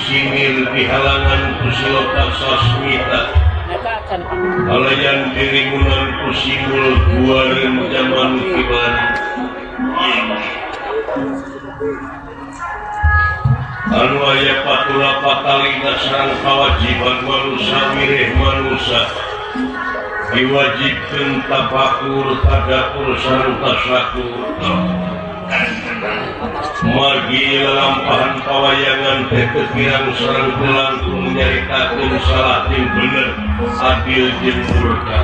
disinir di halangan kusilota sasmita halayan dirimunan kusimul buaran zaman kiban anu aya patula patalina sareng kawajiban manusia mireh manusia diwajibkeun tafakur tadakur sareng tasyakur margi lampahan pawayangan teh kirang sareng langkung nyaritakeun salah jeung bener adil jeung murka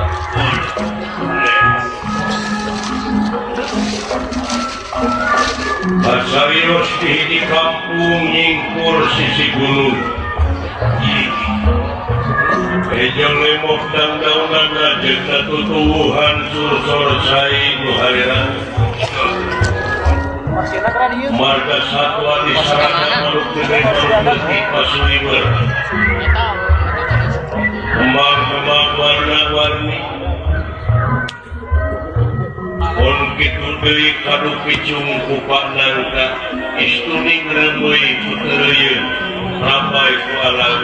Basarios di kampung nyingkur sisi gunung Ejong lemok dan daunan rajek tutuhan sursor sai nuhariran marga satwa di sarana maluk di pasuliwer kembang-kembang warna-warni pon kitu deui kadu picung kupak nangka istuning remeuy putereuyeun ramai ku alam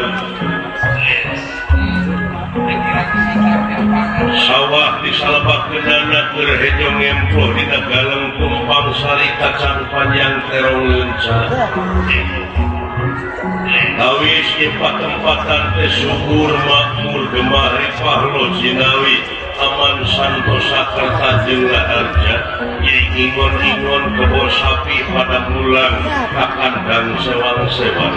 sawah di salebakkeunana keur hejong emploh dina galeng tumpang sari kacang panjang terong leuncah awis di patempatan teh subur makmur gemari pahlo jinawi aman santosa kerta jeung raharja ingon-ingon kebo sapi pada bulan kakandang sewang-sewang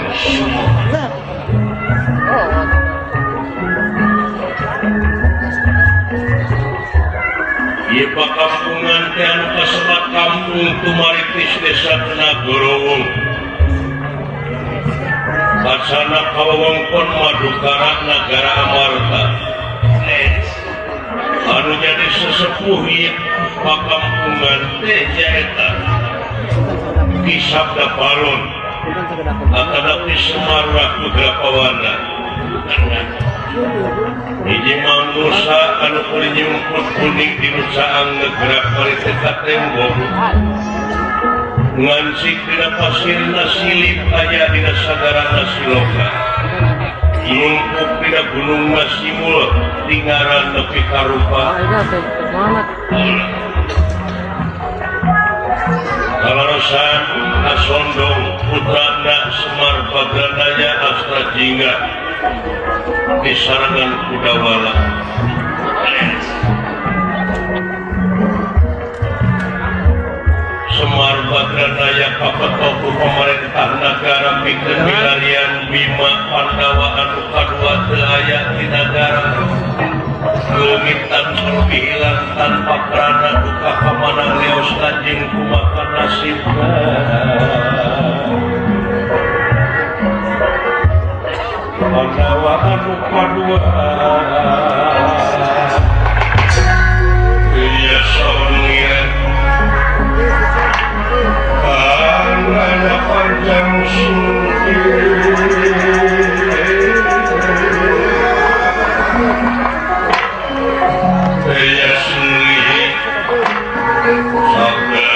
ieu pakampungan teh anu kasebat kampung tumaritis desa Tenagorowong Kasana kawewengkon Madukara Nagara Amarta anu jadi sesepuh ieu pakampungan teh nyaeta Ki Sabda Balon Akadapi Semarra Pudrapawana hiji mangrusa anu kuring nyungkut kuning di nusaang ngegerak kali teka tembok ngansik dina pasirna silip aya dina sagarana siloka nyungkuk dina gunung Nasimul tinggaran nepi karupa kalarosan Asondong putrana Semar Bagranaya Astra Jingga di sarangan Kudawala Semar Bagranaya kapetoku pemerintah negara pikeun milarian Bima Pandawa anu kadua teu aya di nagara leungitan lebih hilang tanpa prana duka pamanang leos jeung kumaha nasibna Pandawa anu kadua iya songian karena panjang iya suli sabda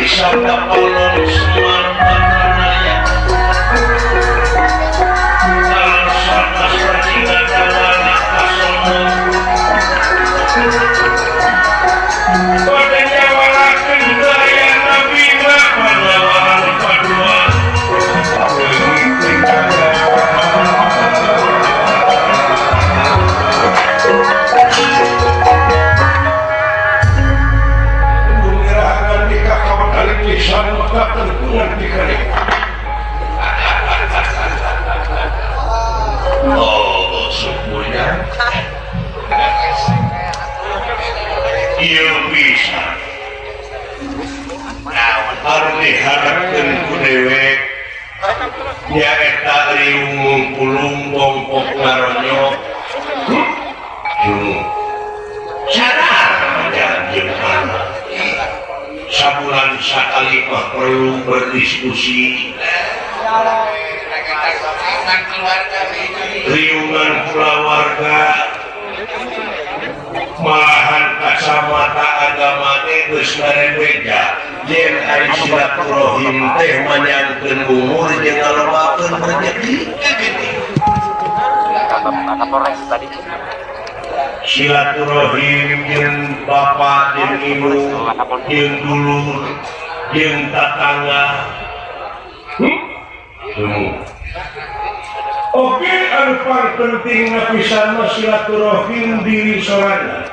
sabda polon semar patanaya kalau sarta sarjina kawana kasono pada nyawalakeun daya nabi mah panawaan kadua oh sukunya iya bisa harus diharapkan ku dewek nyaeta riung kulung bongkok ngaronyok sadar menjanjeng anak sabulan sakali mah perlu berdiskusi riungan keluarga malahan kacamata agama geus ngarebeja yen ari silaturahim teh manyangkeun umur jeung ngalobakeun rezeki silaturahim jeung bapak jeung ibu jeung dulur jeung tatangga oke anu paling penting pisan mah silaturahim diri sorangan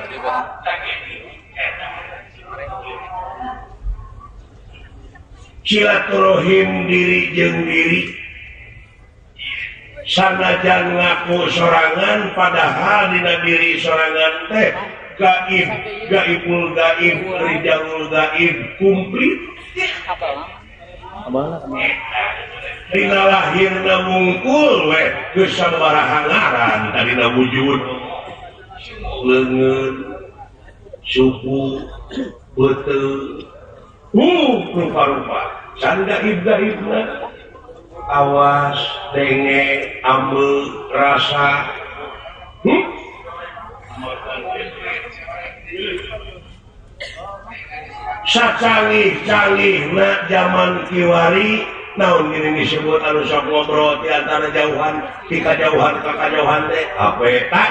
silaturahim diri jeung diri sanajan ngaku sorangan padahal dina diri sorangan teh gaib gaibul gaib rijalul gaib komplit dina lahirna mungkul we geus sabaraha ngaran tadina wujud leungeun suku beuteuh rupa-rupa can gaib-gaibna awas denge ambe rasa sacanggih-canggihna zaman kiwari naon gini disebut anu sok ngobrol di antara jauhan di kajauhan ke kajauhan teh apa eta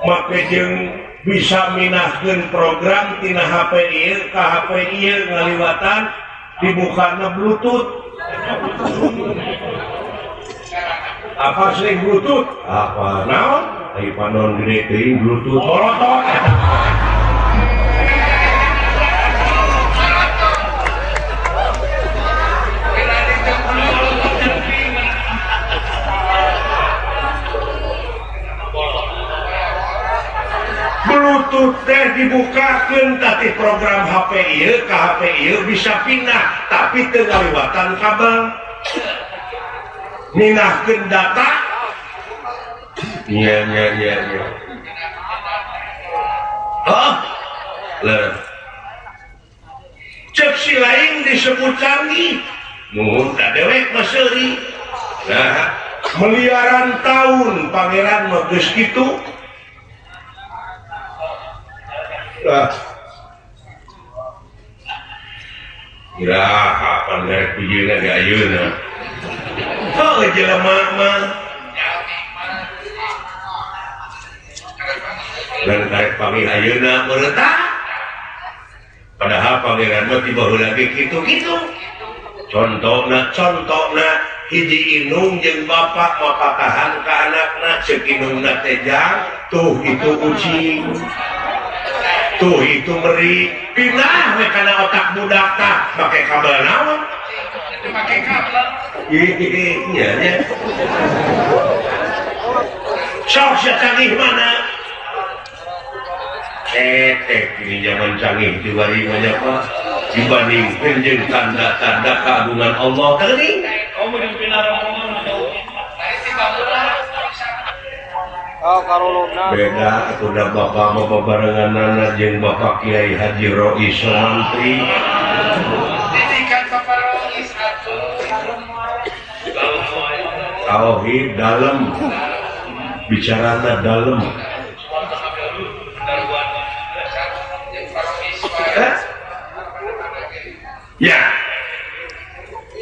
make jeung bisa minahkeun program tina HP ieu ka HP ieu ngaliwatan dibukana bluetooth apa sih bluetooth apa naon ai panon gede teuing bluetooth bolotot Bluetooth teh dibukakeun tadi program HP ieu ka HP ieu bisa pindah tapi teu ngaliwatan kabel minahkeun data iya oh leuh cek si lain disebut canggih nuhun ka dewek mah seuri nah miliaran tahun pangeran mah geus kitu iraha pandai pijieuna ge ayeuna oh jelema mah lan taek panggil ayeuna meureutah padahal pangeran mah tiba heula ge kitu-kitu contona hiji indung jeung bapak mapatahan ka anakna ceuk indungna teh jang tuh itu ucing tuh itu meri pindah we kana otak budak tah make kabel naon make kabel iya nya sok canggih mana ini zaman canggih dibari banyak Pak dibandingkeun jeung tanda-tanda keagungan Allah teuing beda udah bapak mau bebarengan jeung bapak Kiai Haji Rois Mantri tauhid dalam bicarana dalam ya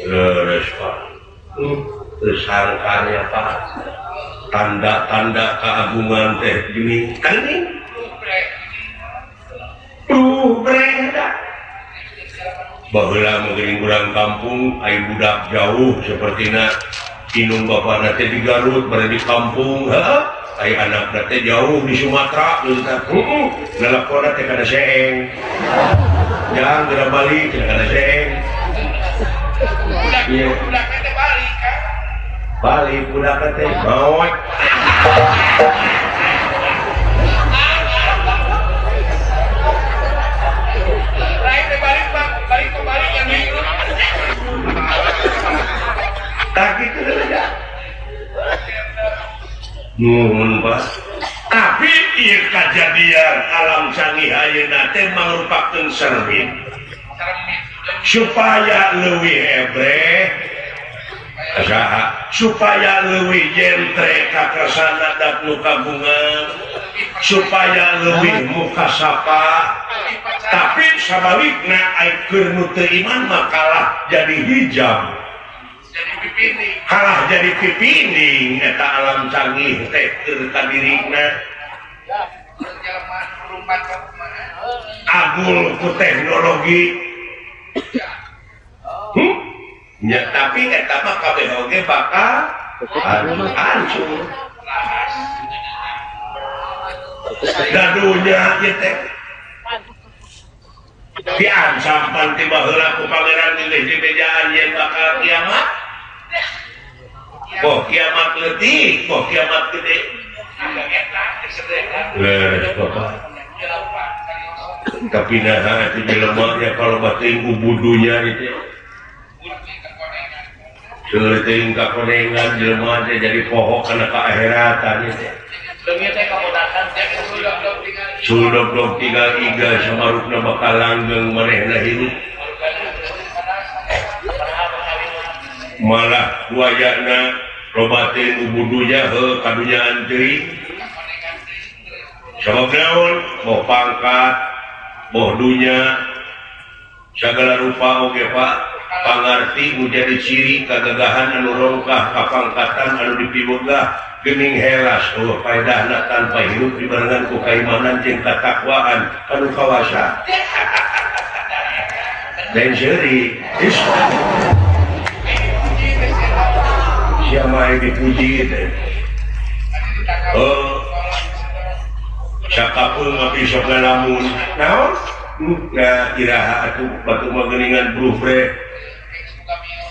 leres Pak tersangkanya Pak tanda-tanda keagungan teh gini kan ini breda baheula meuring urang kampung aya budak jauh sapertina inung bapana teh di Garut bade di kampung aya anakna teh jauh di Sumatera nelponna teh kana seeng jangan geura balik kana seeng budak teh balik kan balik budak teh maot nuhun Pak tapi ieu kajadian alam canggih ayeuna teh mangrupakeun cermin supaya leuwih ebreh supaya leuwih jentre ka kersana dak nu kagungan supaya leuwih mukasapa tapi sabalikna keur nu teu iman mah kalah jadi hijab kalah jadi pipining eta alam canggih teh keur ka dirina agul ku teknologi ya tapi eta mah kabeh oge bakal hancur dadunya ieu teh diancam pan ti baheula ku pangeran di bejaan yen bakal kiamat. Kok kiamat letih, kok kiamat gede. Leres Bapak. Tapi nah itu jelema nya kalau bating ubudunya itu. Seueuting kakonengan jelema teh jadi pohok kana kaakheratan itu. Leungit teh kabodakan teh suldok tinggal iga samarupna bakal langgeng manehna hirup. Malah buayana lobatin ubudunya kadunyaan teuing sabab naon boh pangkat boh dunya sagala rupa oge Pak pangarti nu jadi ciri kagagahan anu rongkah kapangkatan anu dipiboga geuning helas paedahna tanpa hirup dibarengan ku kaimanan jeung katakwaan anu kawasa lain seuri siapa yang dipuji itu siapapun ngapi sok ngalamun naon nggak iraha atuh batu mageningan brufre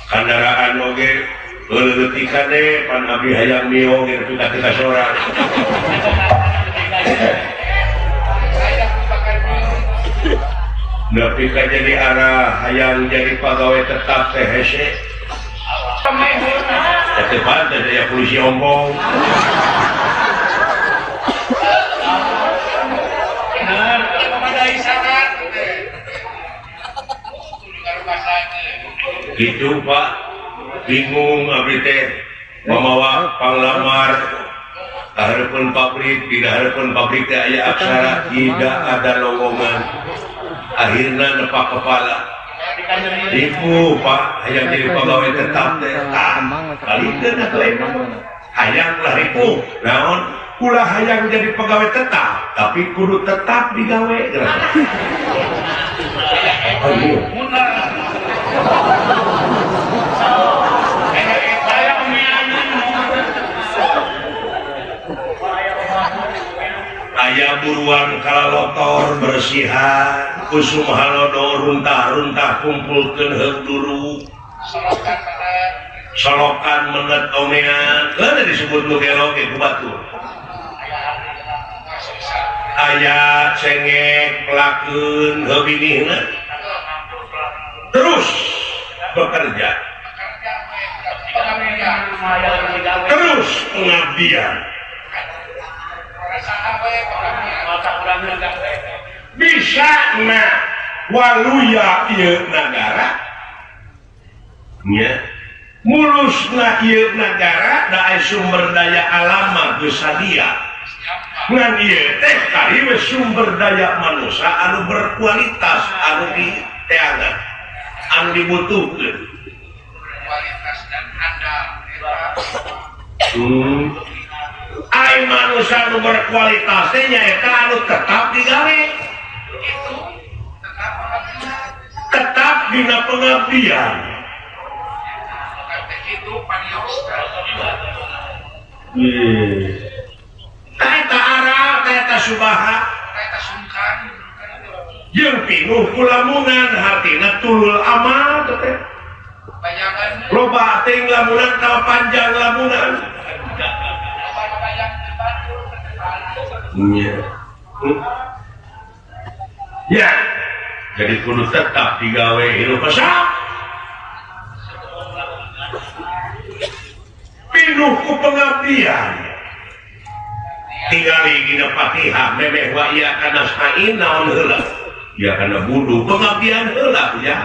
kendaraan oge leutik deh pan abdi hayang mio ge kita sorak nepi ka jadi arah hayang jadi pegawai tetap teh hese depan ada polisi ompong gitu Pak bingung abdi teh mamawa panglamar hareupeun pabrik di hareupeun pabrik teh aya aksara tidak ada lowongan akhirna nepak kepala ibu Pak hayang jadi pegawai tetap teh kalikeun atuh hayang lah ibu naon ulah hayang jadi pegawai tetap tapi kudu tetap digawe aya buruan kalalotor bersihan kusum halodo runtah-runtah kumpulkeun heuduru solokan menget omean keun disebut nu gelo ge ku batur aya cengek pelakeun heubininna terus bekerja terus pengabdian bisa na waluya ieu nagara nya mulusna ieu nagara da sumber daya alam geus sadia ngan ieu teh kari sumber daya manusia anu berkualitas anu diteangan anu dibutuhkeun. Kualitas dan handal. Ai manusia anu berkualitas teh nyaeta anu tetap digawe. Itu tetap pengabdian. Tetap dina pengabdian. Kata itu paniosna. Kaita arah, kaita subaha, Kata sungkan. jeung pinuh kulamunan hatina tulul amal teh. Bayangan. Loba teuing lamunan ka panjang lamunan. Bayang dibantu. Iya. Ya. Jadi kudu tetap digawe hirup pesak. Pinuh ku pengabdian. Tinggali dina Fatihah memeh wa iyyaka kana nasta'in naon heula. Ya kana budu pengabdian heula ya.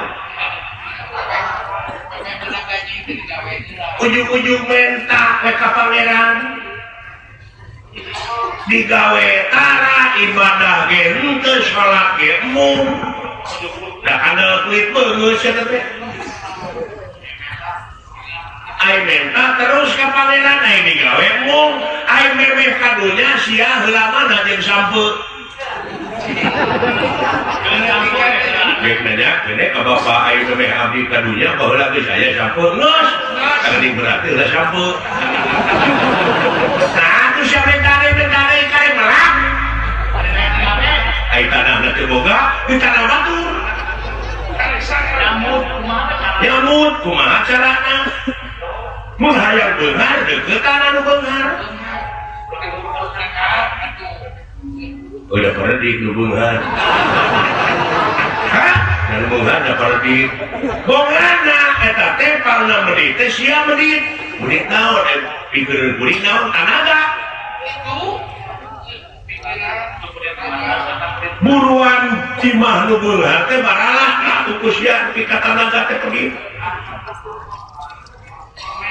Ujung-ujung mentak we ka pangeran. Digawe tara ibadah ge henteu salat ge mung. Da kana kuit beungeus eta teh. Ai menta terus ka pangeran ai digawe mung, ai memeh kadunya sia heula mana jeung sampeu. Dek nanya, kene ka bapak ai memeh abdi kadunya baheula geus aya sampeu. Geus, kali berarti heula sampeu. Nah, atuh sia mendare kare melang. Ai tanahna teu boga, di tanah batur. Nyamut kumaha carana? Mun hayang beunghar deuketan anu beunghar. Udah pernah di beunghar. Hah? Dan beunghar da pernah di bonganna eta teh pauna menit teh sia menit. Menit naon pikeun kuring naon tanaga. Itu Buruan cimah nu beunghar teh baralah atuh ku sia pika tanaga teh pergi.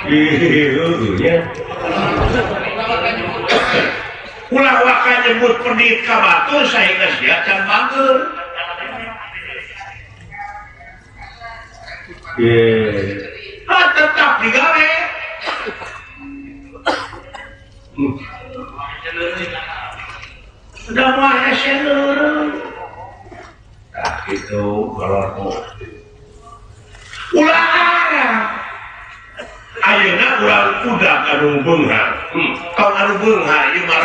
Iya. Ulah waka nyebut pedit ka batur saengga sia can bageun. Tetap digawe. Sudah mah eseneureun. Tah kitu galormu. Ulah arah. Ayeuna urang udag anu beunghar. Kaum anu beunghar ieu mah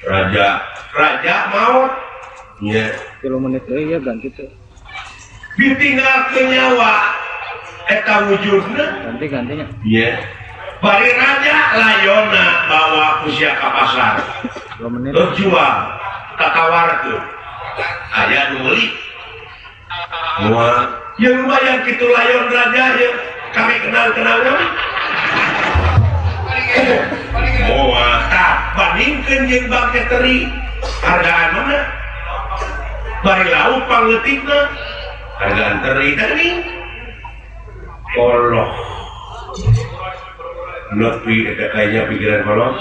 raja maot. Nya. 3 menit deui ya ganti teh. Ditinggalkeun nyawa eta wujudna. Ganti-gantinya. Iya. Bari raja layonna bawa ku sia ka pasar. 2 menit. Jual, tatawarkeun. Aya nu meuli. Moal, yang lumayan kitu layon raja ye. Kami kenal-kenal kami. Moal, tah bandingkeun jeung bangke teri. Hargaan mana? Bari lauk pangleutikna. Hargaan teri tadi. Allah. Nepi eta kayaknya pikiran kolot.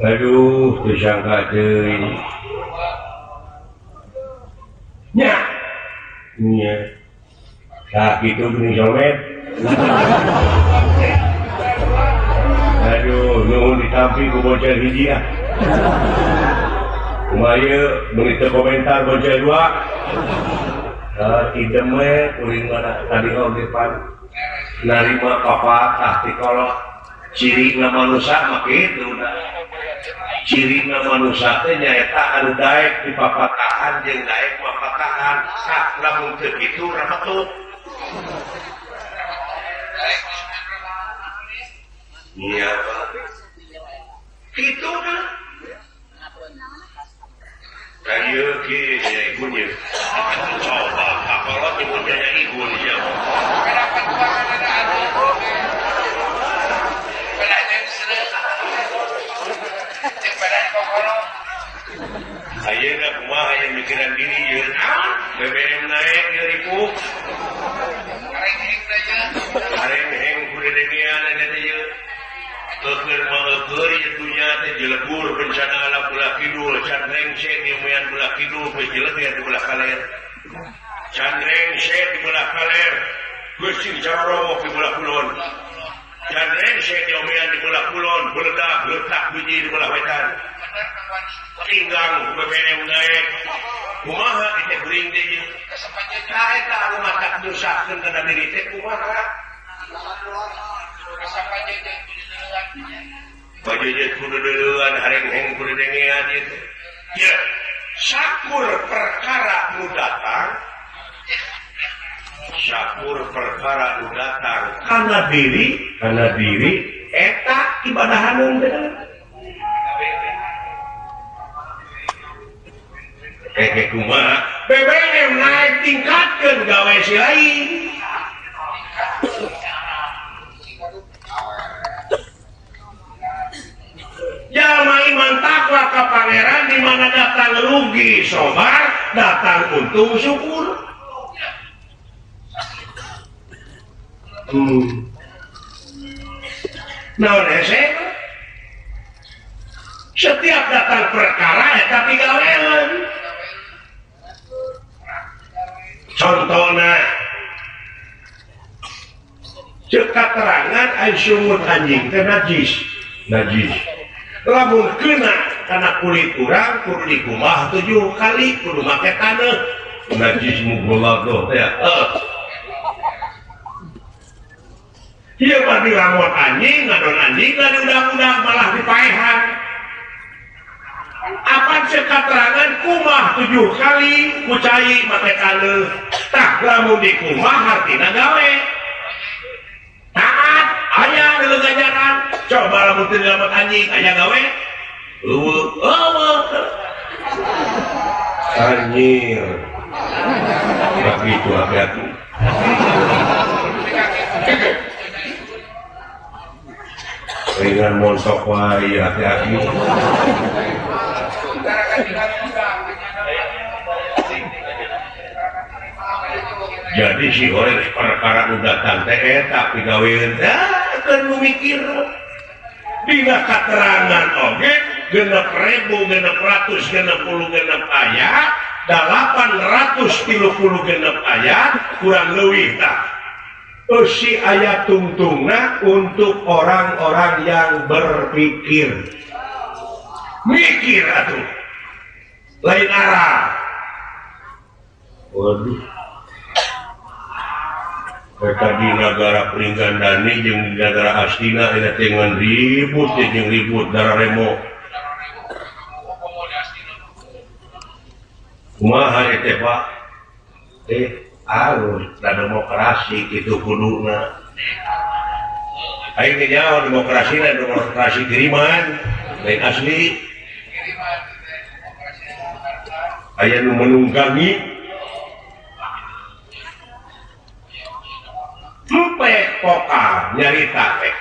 Aduh, tersangka teuing. Nya. Nya. Tah kitu geuning somet. Aduh, nuhun ditampi ku bocah hiji ah. Kumaha ieu meuni teu komentar bocah dua. Idem we kuring mana tadi depan narima papatah ti kolot. Cirina manusia mah kitu da. Cirina manusia teh nyaeta anu daek di papatahan jeung daek papatahan. Sah lamun teu kitu rametut. Iya, kitu kan. Ayo ki ya ibunya. Coba kalau ibunya ibunya. Ayeuna kumaha aya mikiran diri yeun BBM naik ye ribu. Areng heng kuliregean ada teh ye. Keur mah keur ye dunya jelebur bencana alam belah kidul candreng syek di umayan belah kidul pejelebir di belah kaler candreng syek di belah kaler Gusin Jarowok di belah kulon candreng syek di umayan di belah kulon beledak letak biji di belah wetan tinggang BBM naik kumaha itu gering dia kae ka anu matak nyusahkeun kana diri teh kumaha Bajejet kudu deuleun hareng-heng kudu dengean ieu. Ya, syakur perkara nu datang. Syakur perkara nu datang kana diri eta ibadahaneun bener. Kumaha? BBM naik tingkatkeun gawe si lain. Jalma iman takwa ka pangeran di mana datang rugi sobar, datang untung syukur. Naon hese? Setiap datang perkara eta pigawean. Contohna cek katerangan ai sumut anjing teh najis. Lamun kena karena kulit urang kudu dikumah 7 kali kudu make taneuh najis mugolago teh ieu mah dilamun anjing ngadon anjing da diudag-udag malah dipaehan apa cek katerangan kumah 7 kali ku cai make taneuh tah lamun dikumah hartina gawe taat aya di ganjaran coba lamun teu dilamun anjing aya gawe anjir tapi itu hati-hati ringan montok wae hati-hati jadi si orang perkara nu datang teh eta pigaweun teh nu mikir dina katerangan oge 6.000 ayat 836 ayat kurang leuwih tah eusi ayat tungtungna untuk orang-orang yang berpikir mikir atuh lain arah waduh eta di negara Pringgandani jeung di negara Astina eta teh ngan ribut jeung ribut darah remo kumaha eta Pak alus da demokrasi kitu kuduna aing teh nyaho demokrasi kiriman lain asli aya nu menunggangi pokal nyarita teh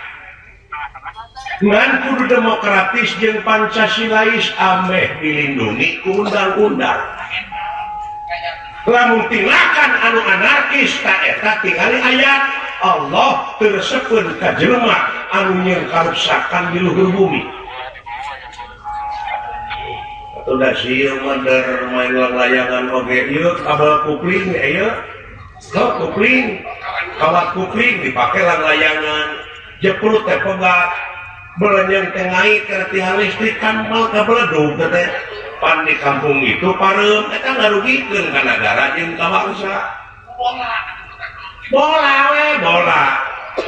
ngan kudu demokratis jeung pancasilais ameh dilindungi ku undang-undang lamun tindakan anu anarkis ta eta tingali ayat Allah tersepeun ka jelema anu nyieun karuksakan di luhur bumi atuh da sieun meuder main layangan oge ieu kabel kupling ieu kupling kawat kupling dipake layangan jeprut teh pegat belenyeng tengai kana tihan listrik kan mal kabeledug teh pan di kampung itu pareum eta ngarugikeun ka negara jeung ka bangsa bola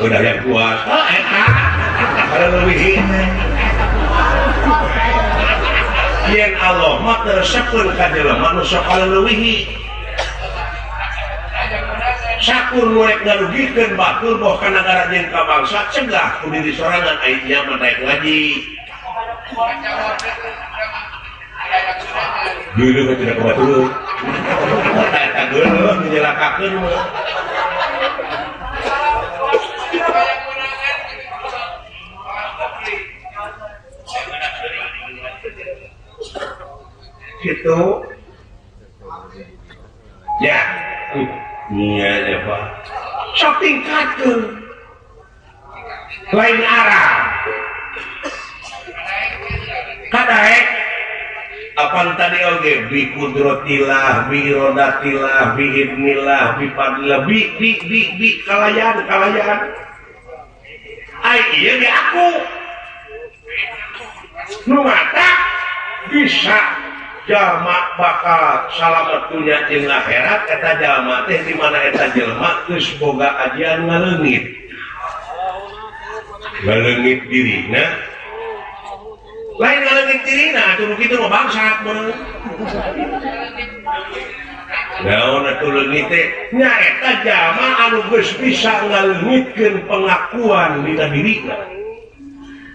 udah yang puas eta kada leuwih yen Allah mah tersepeun ka jelema nu sok kaleuwih sakur nuek ngarugikeun batur boh ka negara jeung ka bangsa cegah ku diri sorangan aingnya mah naik ngaji dulu kan tidak kebetulan eta geuleuh menjelakakeun mah gitu ya iya ya Pak sok tingkatkeun lain arah kadaek apaan tadi oge bi kudrotillah bi irodatillah bi idnillah bi fadlillah bi kalayan ai ieu ge aku nu mata bisa jalma bakal salamet dunya jeung akhirat eta jalma teh di mana eta jelema geus boga ajian ngaleungit dirina lain ngaleungit dirina atuh kitu mah bangsat bener naon atuh leungit teh nya eta jalma anu geus bisa ngaleungitkeun pengakuan dina dirina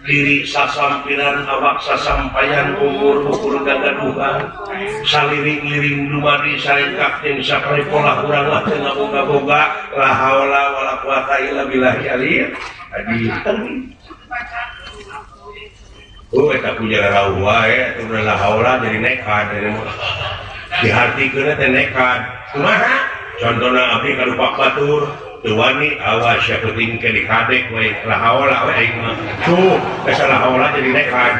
diri sasampiran awak sasampayan umur gagaduhan saliring-liring dumadi saringkak jeung saparepola urang mah teu ngaboga-boga la haula wala quwata illa billahi aliyy adi eta punya rauh wae atuh la haula jadi nekat dihartikeun teh nekat kumaha contona abdi ka Pak Batur tuwani awas ya penting ke dikadek we la haula we aing mah tuh salah haula jadi nekat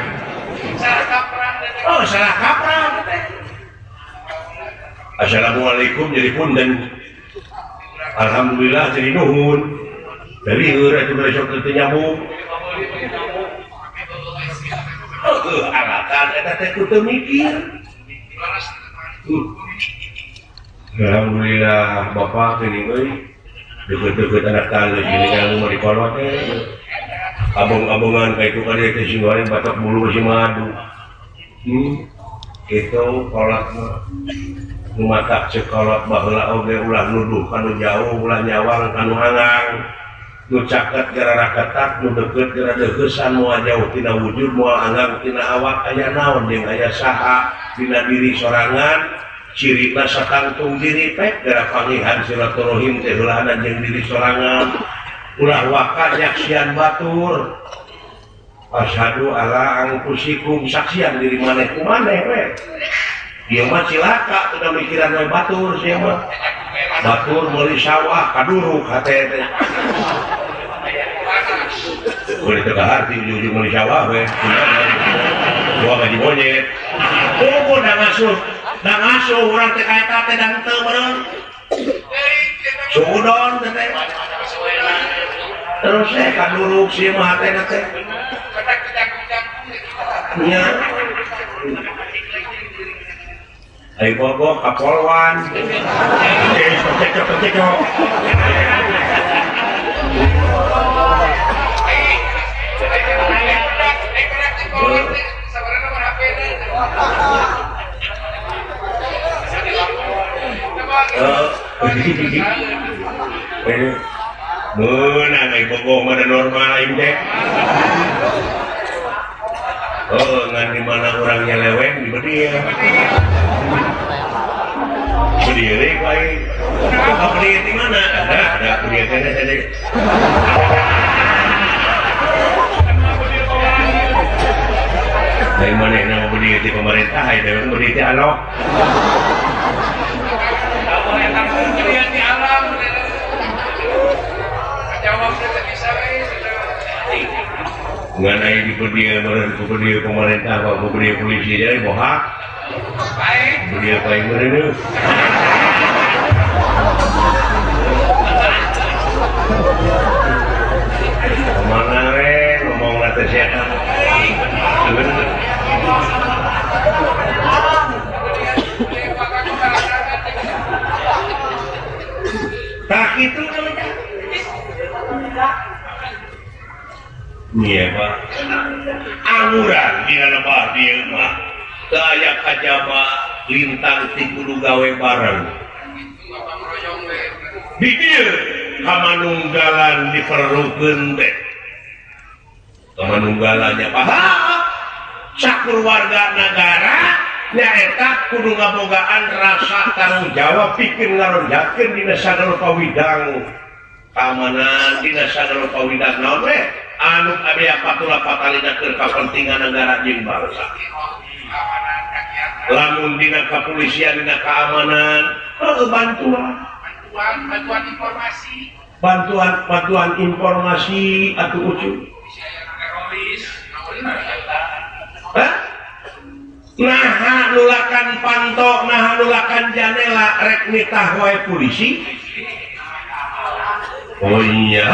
salah kaprah oh salah kaprah teh assalamualaikum jadi punten alhamdulillah jadi nuhun dari heur atuh besok teu nyambung alatan eta teh kudu mikir alhamdulillah bapak geuning euy deket-deket anak tangga gini yang mau dikolot abang-abangan kayak itu kan dia kesinggaran batak bulu masih madu itu kolot matak sekolot bahula oge ulah nuduh kanu jauh ulah nyawang kanu hangang nu caket gara ketat nu deket gara dekesan moal jauh tina wujud moal anggang tina awak aya naon jeung aya saha dina diri sorangan cirina sakantung diri pek gara pangihan silaturahim teh heulahan jeung diri sorangan ulah waka nyaksian batur asyhadu alla anfusikum saksian diri maneh ku maneh we ieu mah cilaka udah mikiran we batur sia mah batur meuli sawah kaduruk hate teh boleh teu kaharti ujug-ujug meuli sawah we gua gaji monyet oh da ngasuh urang teh kaeta teh dan teu meureun sudon teh terus kaduruk sieun mah hatena teh nya ai bogo kapolwan cecok Benar, naik pokok mana normal lain deh. Oh, ngan di mana orangnya leweng di bedia. Berdiri baik. Apa berdiri di mana? Ada berdiri tadi. Dari mana yang nama berdiri di pemerintah? Ada berdiri di alok. Ngan aya di pedia pemerintah apa pedia polisi jadi bohak. Pedia paling bener. Kemana re ngomong nate siapa? Tak itu namanya. Iya Pak. Anguran di nalebah dia mah. Kayak kajama lintang ti kudu gawe bareng. Di dieu kamanunggalan diperlukeun teh. Kamanunggalannya paha sakeluarga negara nyaeta kudu ngabogaan rasa tanggung jawab pikeun ngaronjakeun dina sadaya pawidang keamanan dina sadaya pawidang naon we anu aya patula patalina keur kapentingan negara jeung bangsa. Lamun dina kepolisian dina keamanan bantuan informasi atuh ucup. Hah? nah nulakan pantok, nah nulakan janela rek nitah wae polisi. Oh iya.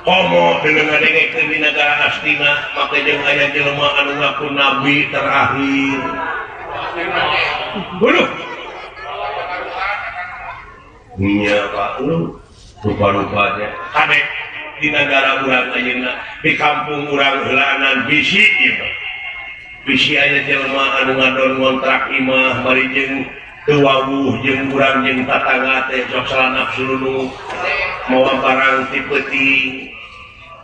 Komo dengan ngadengkeun di negara Astina, maka jeung aya jelema anu ngaku nabi terakhir. Waduh. Iya Pak, rupa-rupanya. Kadek di negara urang ayeuna, di kampung urang heulaanan bisi ieu. Bisi aya jelema anu ngadon ngontrak imah bari jeung teu wawuh jeung urang jeung tatangga teh sok salah nafsu nu mawa barang ti peuting.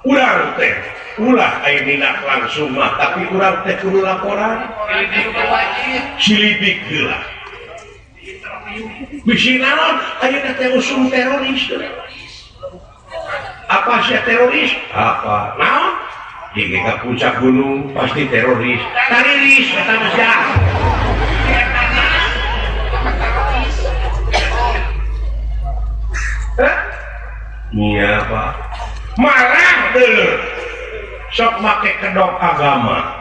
Urang teh ulah aya minat langsung mah, tapi urang teh kudu laporan. Silidik heula. Bisi naon ayeuna teh usum teroris. Apa sih teroris? Apa? Naon? Di ka puncak gunung pasti teroris. Tariris eta mah sia. Iya Pak. Marah dulu. Sok make kedok agama.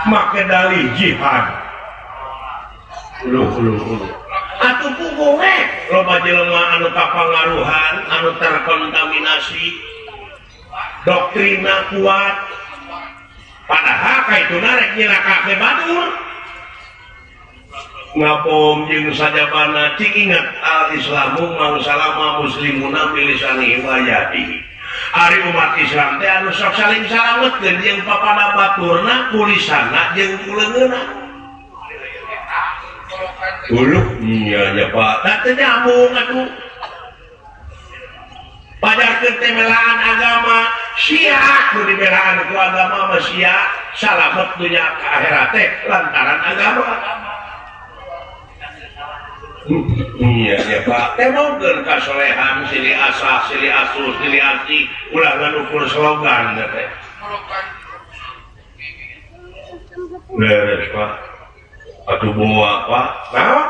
Make dalih jihad. Uluh. Atuh puguh loba jelema anu kapangaruhan, anu terkontaminasi doktrina kuat. Padahal kaituna rek nyilakake batur. Ngapom jeung sajabana cing ingat al-islamu mangsalama muslimuna bilisani wa yadihi. Ari umat Islam teh anu sok saling salametkeun jeung papada baturna kulisanna jeung kuleungeunna. Uluh iya nya Pak, teh nyambung atuh. Pajarkeun teh melaan agama sia nu dibelaan ku agama mah sia salamet dunya ka akhirat teh lantaran agama. Iya ya Pak, temogeun kasolehan silih asah, silih asuh, silih asih, ulah nganukur slogan teh. Beres Pak. Atuh bawa Pak, nah,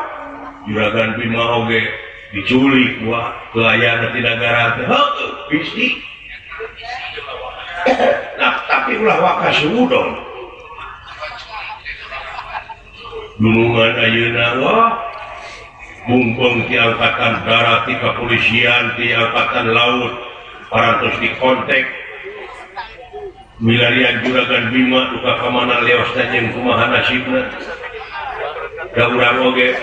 juragan Bima oge diculik gua ke ayana di negara teh. Heuh, bisi. Nah, tapi ulah wakas udon. Gunungan ayeuna wah mumpung di angkatan darat, di kepolisian, di angkatan laut, parantos di kontek milarian juragan Bima duka kamana leos jeung kumaha nasibna. Da urang oge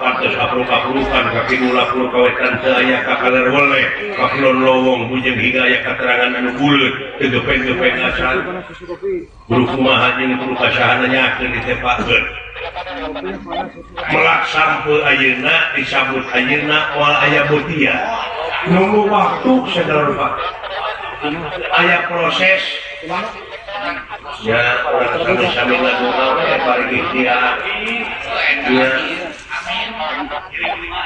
pantes apruk-aprukan ka kinula-puluh kawetan teu aya kakaler wele ka kulon lowong bujeng hingga aya katerangan anu buleut teu gepeng-gepeng asal. Guru kumaha jeung guru kasahana nyakeun ditepakeun. Melak sampeu ayeuna disambut ayeuna moal aya botia. Nunggu waktu saudara Pak. Aya proses ya orang sami-sami ngadoa ya bari ikhtiar. Ya.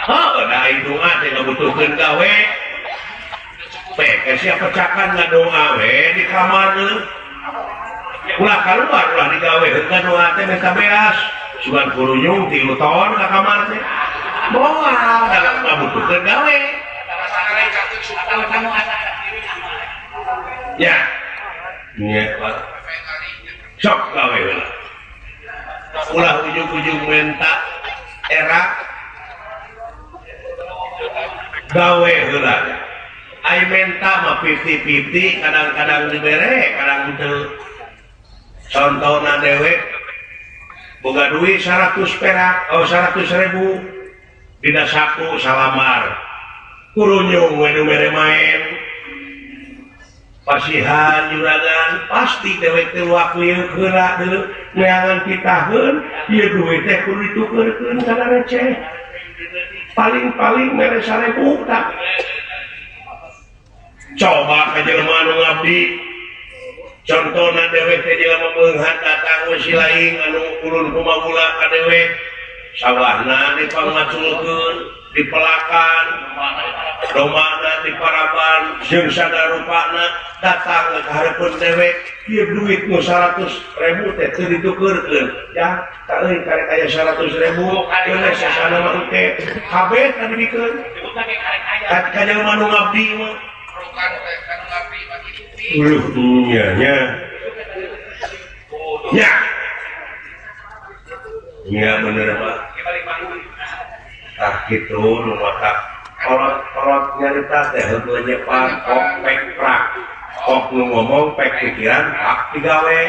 Da doa teh ngabutuhkeun gawe. Sia pecakan ngadoa we di kamarna. Ulah keluar ulah digawekeun ngadoa teh minta beas. Sugan kurunyung 3 tahun ka kamar teh. Moal dalam ngabutuhkeun gawe. Ya. Iya, Pak. Sok gawe heula. Ulah ujung-ujung menta era gawe heula. Ai menta mah 50-50, kadang-kadang dibere, kadang teu. Contona dewe boga duit 100 perak, 100.000 dina saku salamar. Kurunyung we nu mere main. Pasihan juragan pasti dewek teh wakil heula deuleu neangan pitaheun ieu duit teh kudu ditukeurkeun kana receh. Paling-paling mere 1.000 tak. Coba ka jelema anu ngabdi. Contona dewek teh jelema beunghar datang we silaing anu ulun kumagula ka dewek. Sawahna dipangmaculkeun, dipelakan, domana diparaban, jeung sadarupana datang ka hareupeun dewek, ieu duit nu 100.000 teh teu ditukeurkeun. Ya, ka euy karek aya 100.000, geus sasana mah teh kabeh tadi dikeun. Ka jelema nu ngabdi mah nya bener Pak gitu maka kolot nyarita teh heueuh nyepan kok pek prak kok nu ngomong pek pikiran pak digawe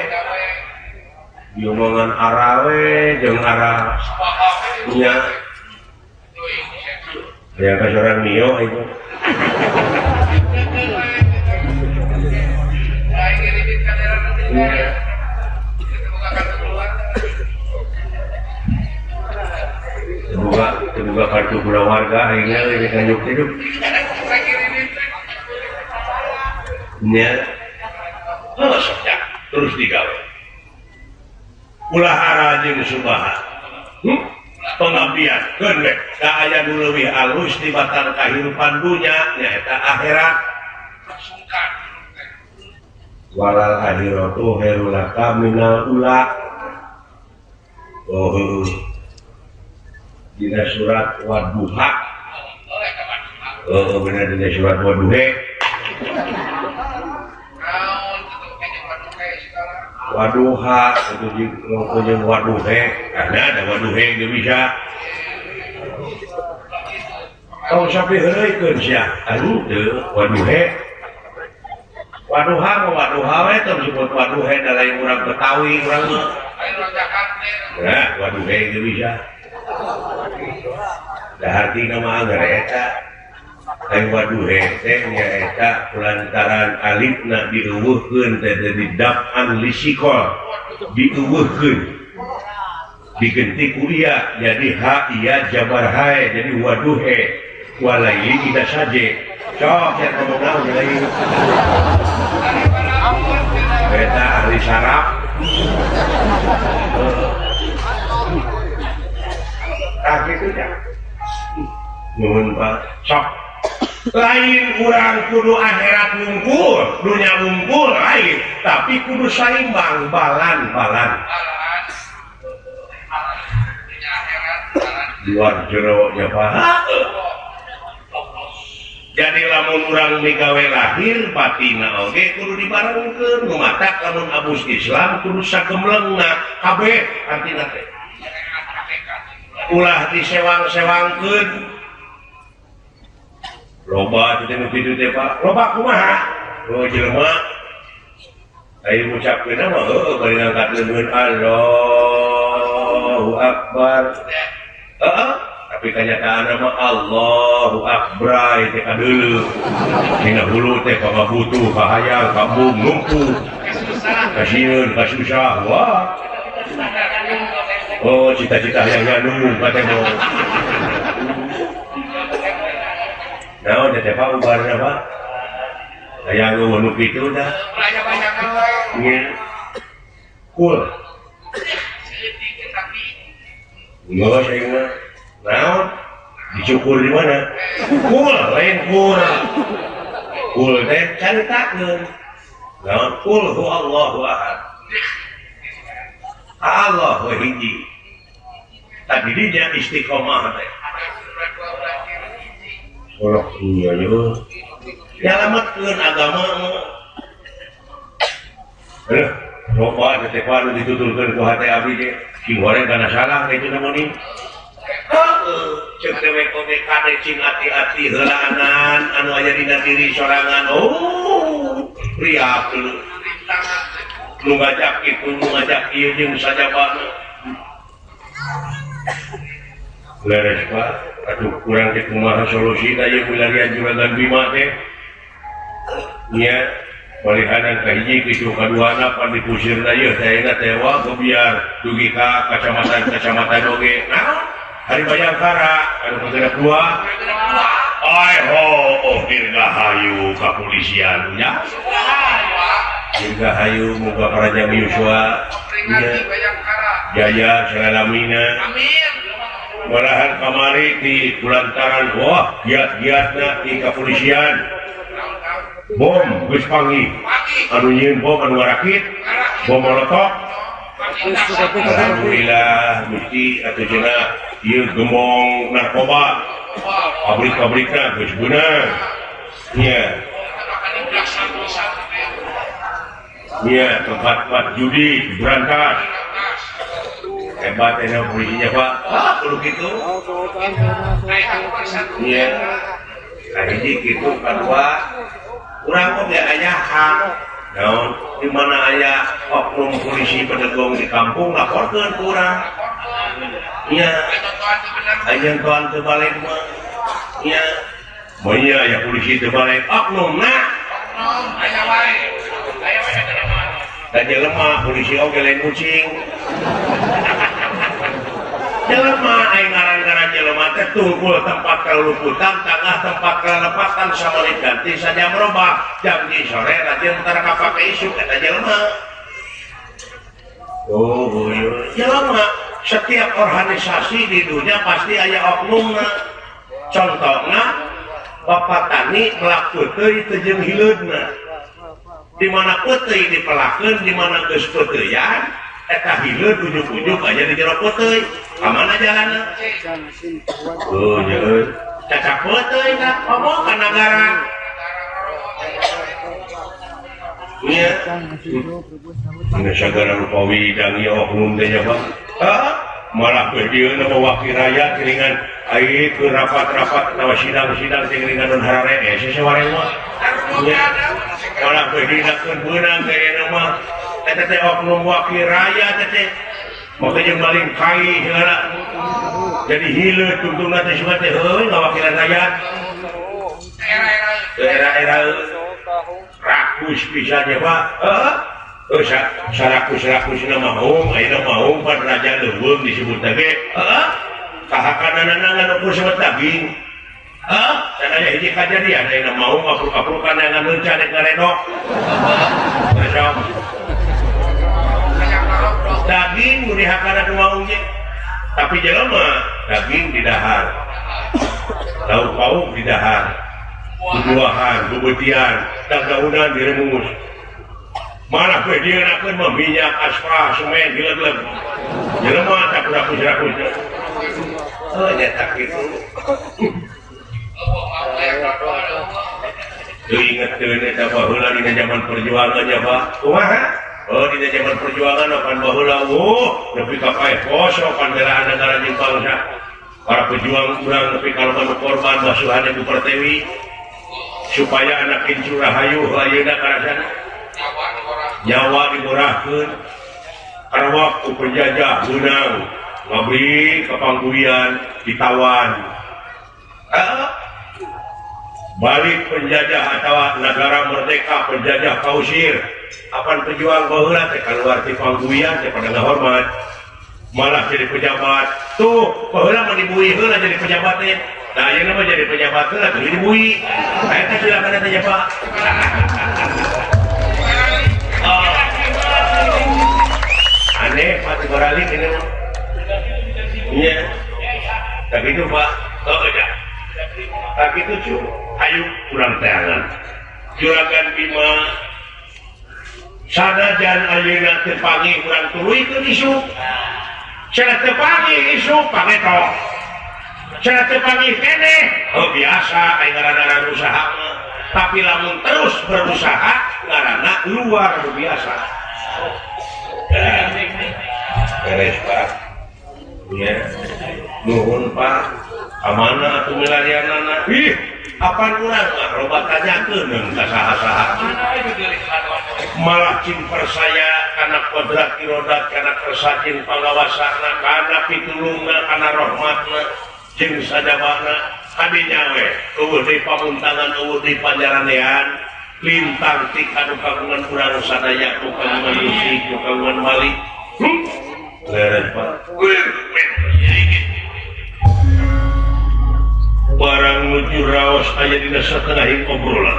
diomongan arawe jeung arah nya yang kasoran mio itu Semoga kartu keluarga akhirnya ini kanjuk hidup. Nya, sejak terus digawe. Ulah arajeng subaha. Pengabdian, kendek, aya nu leuwih alus tibatan kahirupan dunya nyaeta akhirat. Walal akhiratu khairul laka minal ula. Oh, dina surat Wadduha. Oh benar dina surat Wadduha. Wadduha itu jeung Wadduha karena ada Wadduha yang bisa. Kalau sampai heureuykeun sia anu teu Wadduha. Wadduha we teu disebut Wadduha da lain urang Betawi urang mah. Nah, Wadduha yang bisa. Arti nama anggar eta aing Wadduha teh nyaeta lantaran alifna dieuweuhkeun teh jadi daf'an lisikol dieuweuhkeun diganti ku ieu jadi ha iya jabar hae jadi Wadduha walaili kita saja sok cenah ngomong naon lain eta ahli saraf gitu ya nuhun Pak sok lain kurang kudu akhirat wungkul dunia wungkul lain tapi kudu saimbang balan luar jeronya Pak jadi lamun urang migawe lahir batina oge kudu dibarengkeun ngumatak lamun abus Islam kudu sagemlengna kabeh artina teh ulah disewang-sewangkeun loba teh nu kitu teh Pak loba kumaha oh jelema aya ngucapkeun mah heueuh bari ngangkatkeun Allahu Akbar tapi kenyataan mah Allahu Akbar teh kadeuleu dina hulu teh ka butuh ka hayang ka bung numpuk kasieun kasusah wah oh cita-cita yang nunggu katanya mau nah udah Pak ubarnya Pak yang nunggu itu udah cool enggak saya mah nah dicukur di mana cool lain cool teh caritakeun nah cool hu Allahu ahad Allah hiji tadi dia istiqomah teh Allah iya nyalametkeun agama loba teh kudu ditutulkeun ku hate abdi teh cing goreng kana salah itu namanya cek dewe kode kade cing hati-hati heulaanan anu aya dina diri sorangan oh priap dulu nu ngajak itu nu ngajak ieu jeung sajabana leres Pak atuh kurang teh kumaha solusi ieu milarian juragan Bima teh nya palihanan ka hiji kitu kaduana pan dipusirna ieu teh na teh wa biar dugi ka kacamatan oge naon hari Bayangkara anu pagara dua ai ho oh dirgahayu kapolisian nya dirgahayu muga Praja Yuswa jaya selalamina malahan kamari di kulantaran wah giat-giatna di kapolisian bom geus panggih anu nyieun bom anu ngarakit bom molotov alhamdulillah mesti atuh cenah ieu gembong narkoba pabrik-pabrikna geus beunang nya Iya, tempat judi berantas. Hebat ya polisinya Pak. Perlu gitu. Iya. Tadi gitu kedua, kurang kok ya ayah hak. Nah, di mana ayah oknum polisi penegong di kampung laporkan kurang. Iya. Ayah tuan terbalik mah. Iya. Mau iya ya polisi terbalik oknum nah. Ayah wae. Dan jelema polisi oke lain kucing. Jelema aing ngaran-ngaran jelema teh tungkul tempat keluluputan tengah tempat kelepatan sama ganti saja merubah jam di sore rajin antara kapake isu kata jelema. Oh buyur jelema setiap organisasi di dunia pasti aya oknumna. Contohnya Bapak Tani melakukan teu jeung hileudna. Di mana putih dipelakeun di mana geus peuteyan eta hileud ujug-ujug aya di jero putih ka mana jalanna oh nyeun cacak putih kan ngomong ka nagara iya ini sagara rupawi dan ieu oknum teh nya Pak malah dieu na mewakil rakyat keringan ai ke rapat-rapat tawa sidang-sidang keringan non harare sesuare mah malah dihinakeun beunang kayana mah eta teh oknum wakil rakyat teh maka jeung maling kai segala jadi hileud tungtungna teh suka teh heuh ngawakilan rakyat era-era rakus pisannya Pak sarakus-rakusna maung ayeuna maung pan raja leuweung disebut teh kahakanana nganu sebut daging dan ada hiji kejadian ayeuna maung apruk-aprukan yang ngeuncan dek ngaredok daging nu dihakana nu maung ge tapi jelema daging di dahar lauk pauk di dahar buah-buahan bebetian daun-daunan diremus mana gue dia nakeun mah minyak aspal semen gileg-gileg jelema tak rakus-rakus nya tak kitu ingat eta baheula dina zaman perjuangan ya Pak kumaha oh dina zaman perjuangan akan baheula nepi ka paeh poso kan belaan negara jeung bangsa para pejuang urang nepi ka loba korban basuhan Ibu Pertiwi supaya anak Kincu Rahayu ayeuna karasana nyawa dimurahkeun karena waktu penjajah menang ngabri kepangguian ditawan balik penjajah atau negara merdeka penjajah kausir apan pejuang baheula teh keluar ti pangguian teh pada ngahormat malah jadi pejabat tuh baheula mah dibui heula jadi pejabat teh nah ayeuna mah jadi pejabat heula teu dibui eta silakan teh Pak aneh mati beralih ini mah iya tapi itu Pak ya tapi itu cu ayo kurang teangan juragan Bima sanajan ayeuna teu panggih urang tuluikeun isu cenah teu panggih isu pangetok cenah teu panggih keneh biasa aing ngaranna usaha mah tapi lamun terus berusaha ngaranna luar biasa beres Pak ya nuhun Pak amana atuh milarianana apaan urang mah loba tanyakeun ka saha-saha malah cing percaya kana kodrat irodat kana kersajin pangawasana kana pitulungna kana rahmatna jeung sajabana kadinya we eueuh deui pamuntangan eueuh deui panjaranean lintang ti kanu kagungan urang sadaya ku kagungan musik ku kagungan malik leres Pak barang nuju raos aya dina satengahing obrolan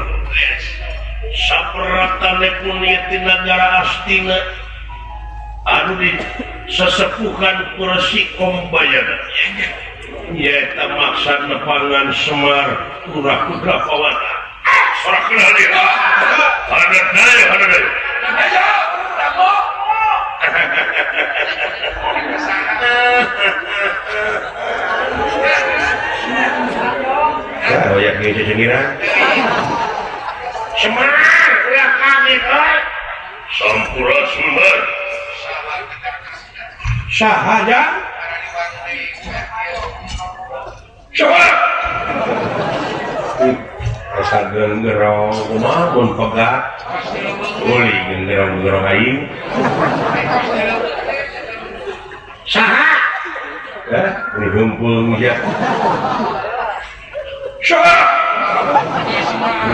saperatane punya ti nagara astina anu di sesepuhan kursi kombayana nyaeta maksad nepangan Semar Kura-Kura Pawana sorakeun hadiah hadat daya oh ya gitu cengiran Semar ulah kaget Sampura Sumber sahaja coba asal gerong kumaha mun pegat uli gerong aing saha ini humpung ya coba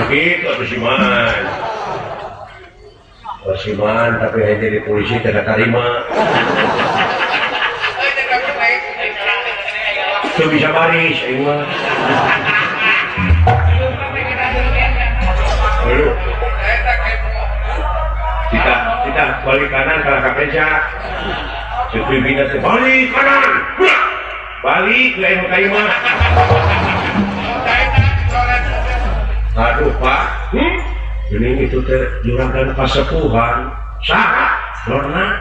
begitu Persiman tapi hanya jadi polisi tidak terima itu bisa baris ini mah lalu kita balik kanan kalau kapenca pimpinan balik kanan balik ke yang terima aduh pak ini itu teh juragan pasepuhan sah Lorna